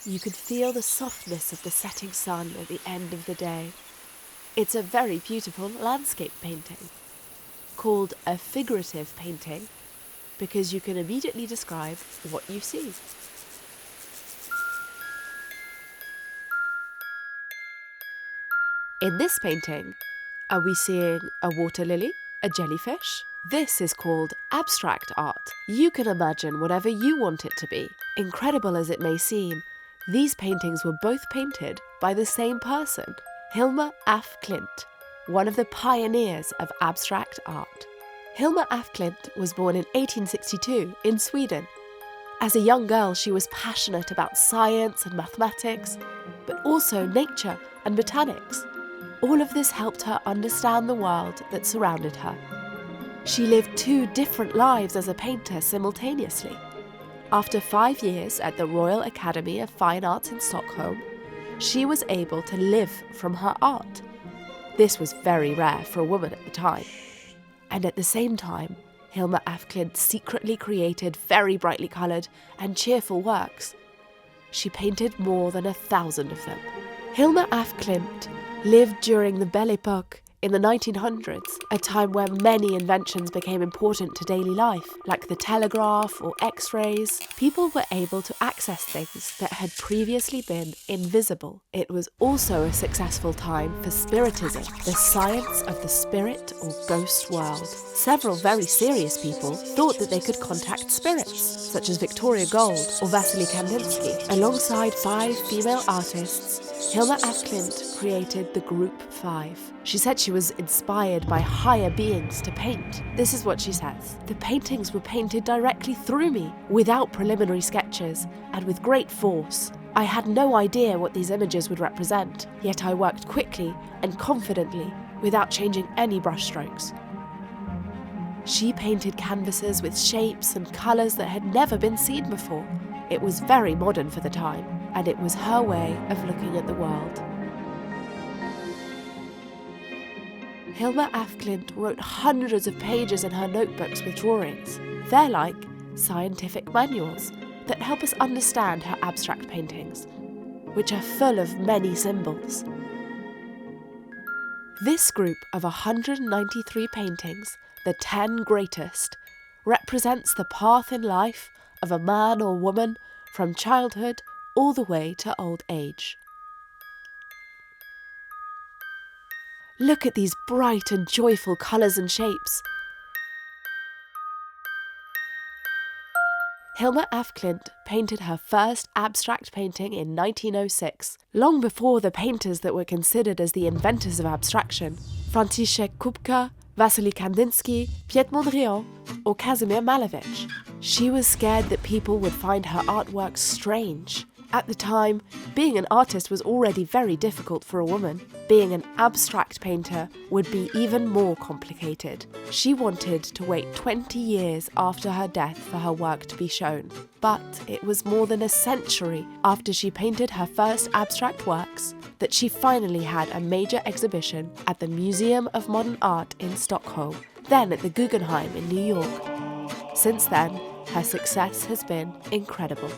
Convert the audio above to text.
You could feel the softness of the setting sun at the end of the day. It's a very beautiful landscape painting, called a figurative painting because you can immediately describe what you see. In this painting, are we seeing a water lily, a jellyfish? This is called abstract art. You can imagine whatever you want it to be. Incredible as it may seem, these paintings were both painted by the same person, Hilma af Klint, one of the pioneers of abstract art. Hilma af Klint was born in 1862 in Sweden. As a young girl, she was passionate about science and mathematics, but also nature and botanics. All of this helped her understand the world that surrounded her. She lived 2 different lives as a painter simultaneously. After 5 years at the Royal Academy of Fine Arts in Stockholm, she was able to live from her art. This was very rare for a woman at the time. And at the same time, Hilma af Klint secretly created very brightly coloured and cheerful works. She painted more than 1,000 of them. Hilma af Klint lived during the Belle Époque in the 1900s, a time where many inventions became important to daily life, like the telegraph or X-rays. People were able to access things that had previously been invisible. It was also a successful time for spiritism, the science of the spirit or ghost world. Several very serious people thought that they could contact spirits, such as Victoria Gold or Vasily Kandinsky. Alongside 5 female artists, Hilma af Klint created the Group 5. She said she was inspired by higher beings to paint. This is what she says: "The paintings were painted directly through me, without preliminary sketches, and with great force. I had no idea what these images would represent, yet I worked quickly and confidently, without changing any brushstrokes." She painted canvases with shapes and colours that had never been seen before. It was very modern for the time, and it was her way of looking at the world. Hilma af Klint wrote hundreds of pages in her notebooks with drawings. They're like scientific manuals that help us understand her abstract paintings, which are full of many symbols. This group of 193 paintings, the 10 greatest, represents the path in life of a man or woman from childhood all the way to old age. Look at these bright and joyful colours and shapes. Hilma af Klint painted her first abstract painting in 1906, long before the painters that were considered as the inventors of abstraction, Franciszek Kupka, Vasily Kandinsky, Piet Mondrian, or Kazimir Malevich. She was scared that people would find her artwork strange. At the time, being an artist was already very difficult for a woman. Being an abstract painter would be even more complicated. She wanted to wait 20 years after her death for her work to be shown. But it was more than a century after she painted her first abstract works that she finally had a major exhibition at the Museum of Modern Art in Stockholm, then at the Guggenheim in New York. Since then, her success has been incredible.